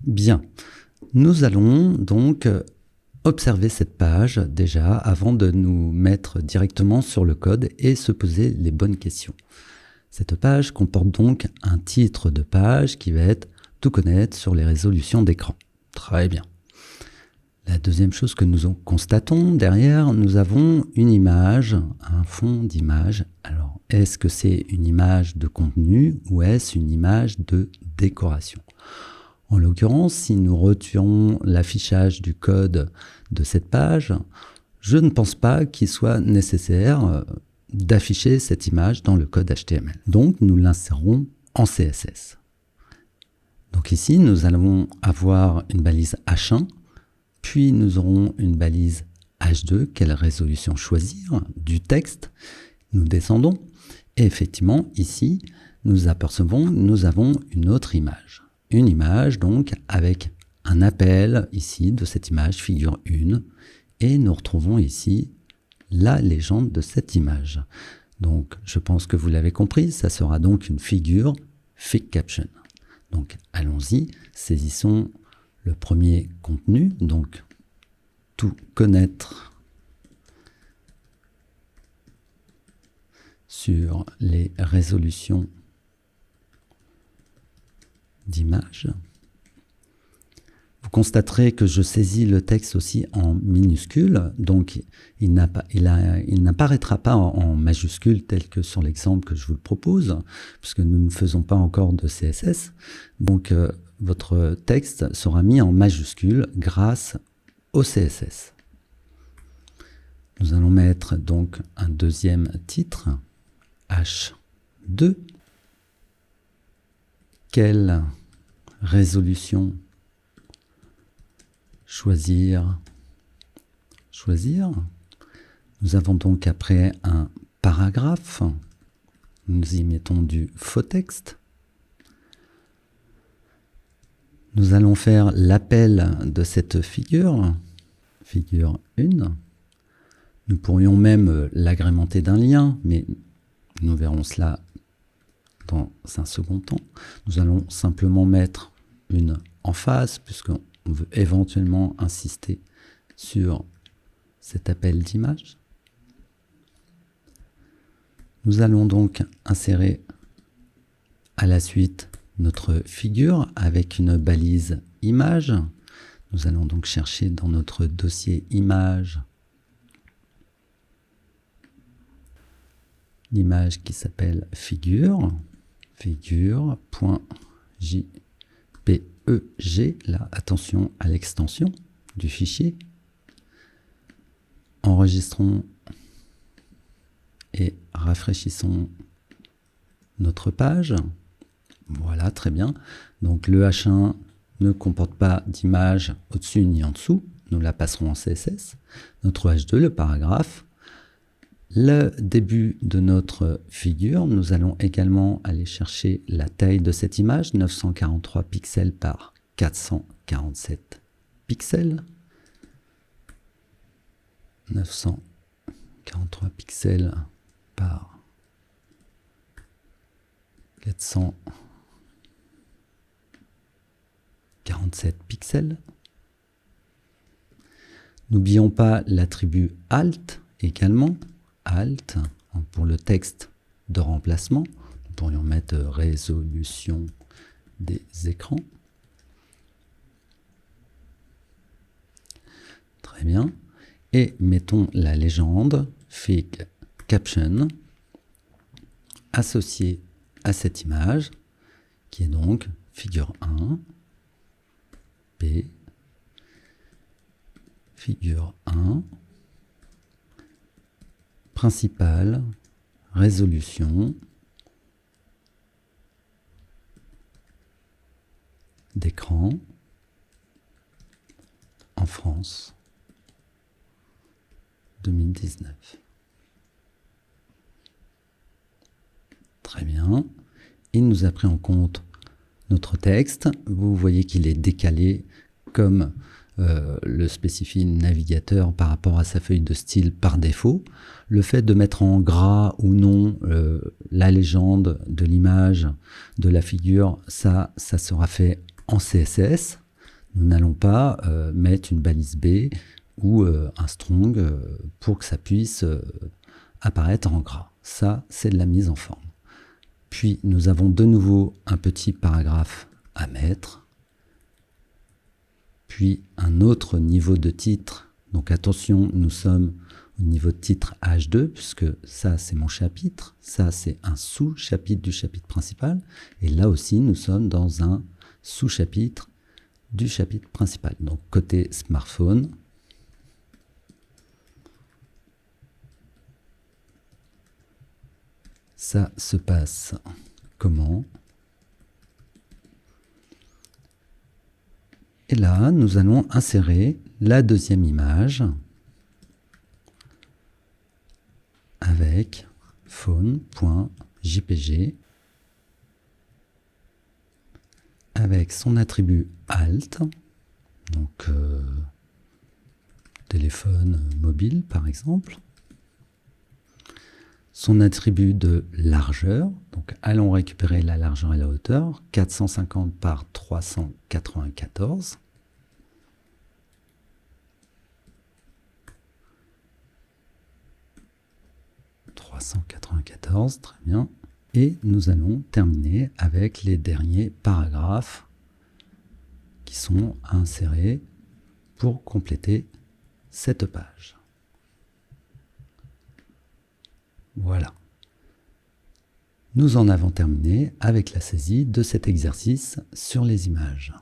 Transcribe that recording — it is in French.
Bien, nous allons donc observer cette page déjà avant de nous mettre directement sur le code et se poser les bonnes questions. Cette page comporte donc un titre de page qui va être « Tout connaître sur les résolutions d'écran ». Très bien. La deuxième chose que nous constatons derrière, nous avons une image, un fond d'image. Alors, est-ce que c'est une image de contenu ou est-ce une image de décoration ? En l'occurrence, si nous retirons l'affichage du code de cette page, je ne pense pas qu'il soit nécessaire d'afficher cette image dans le code HTML. Donc, nous l'insérons en CSS. Donc ici, nous allons avoir une balise H1, puis nous aurons une balise H2, quelle résolution choisir, du texte. Nous descendons, et effectivement, ici, nous apercevons, nous avons une autre image. Une image, donc, avec un appel, ici, de cette image, figure 1, et nous retrouvons ici la légende de cette image. Donc, je pense que vous l'avez compris, ça sera donc une figure Fig Caption. Donc, allons-y, saisissons le premier contenu, donc tout connaître sur les résolutions d'images. Vous constaterez que je saisis le texte aussi en minuscule, donc il n'apparaîtra pas en majuscule tel que sur l'exemple que je vous le propose, puisque nous ne faisons pas encore de CSS. Donc votre texte sera mis en majuscule grâce au CSS. Nous allons mettre donc un deuxième titre, H2. Quelle résolution choisir? Nous avons donc après un paragraphe. Nous y mettons du faux texte. Nous allons faire l'appel de cette figure, figure 1. Nous pourrions même l'agrémenter d'un lien, mais nous verrons cela dans un second temps. Nous allons simplement mettre une emphase, puisqu'on veut éventuellement insister sur cet appel d'image. Nous allons donc insérer à la suite notre figure avec une balise image. Nous allons donc chercher dans notre dossier image l'image qui s'appelle figure, figure.jpeg. Là, attention à l'extension du fichier. Enregistrons et rafraîchissons notre page. Voilà, très bien. Donc le H1 ne comporte pas d'image au-dessus ni en dessous. Nous la passerons en CSS. Notre H2, le paragraphe. Le début de notre figure, nous allons également aller chercher la taille de cette image, 943 pixels par 447 pixels. 943 pixels par 447 pixels. N'oublions pas l'attribut Alt également. Alt pour le texte de remplacement. Nous pourrions mettre résolution des écrans. Très bien. Et mettons la légende Fig Caption associée à cette image qui est donc figure 1, P, figure 1, principale, résolution d'écran en France 2019. Très bien. Il nous a pris en compte notre texte. Vous voyez qu'il est décalé comme le spécifie le navigateur par rapport à sa feuille de style par défaut. Le fait de mettre en gras ou non la légende de l'image, de la figure, ça sera fait en CSS. Nous n'allons pas mettre une balise B ou un strong pour que ça puisse apparaître en gras. Ça, c'est de la mise en forme. Puis, nous avons de nouveau un petit paragraphe à mettre. Puis, un autre niveau de titre. Donc, attention, nous sommes au niveau de titre H2, puisque ça, c'est mon chapitre. Ça, c'est un sous-chapitre du chapitre principal. Et là aussi, nous sommes dans un sous-chapitre du chapitre principal. Donc, côté smartphone, ça se passe comment? Et là, nous allons insérer la deuxième image avec phone.jpg avec son attribut alt, donc téléphone mobile par exemple, son attribut de largeur, donc allons récupérer la largeur et la hauteur, 450 par 394. Très bien. Et nous allons terminer avec les derniers paragraphes qui sont à insérer pour compléter cette page. Voilà. Nous en avons terminé avec la saisie de cet exercice sur les images.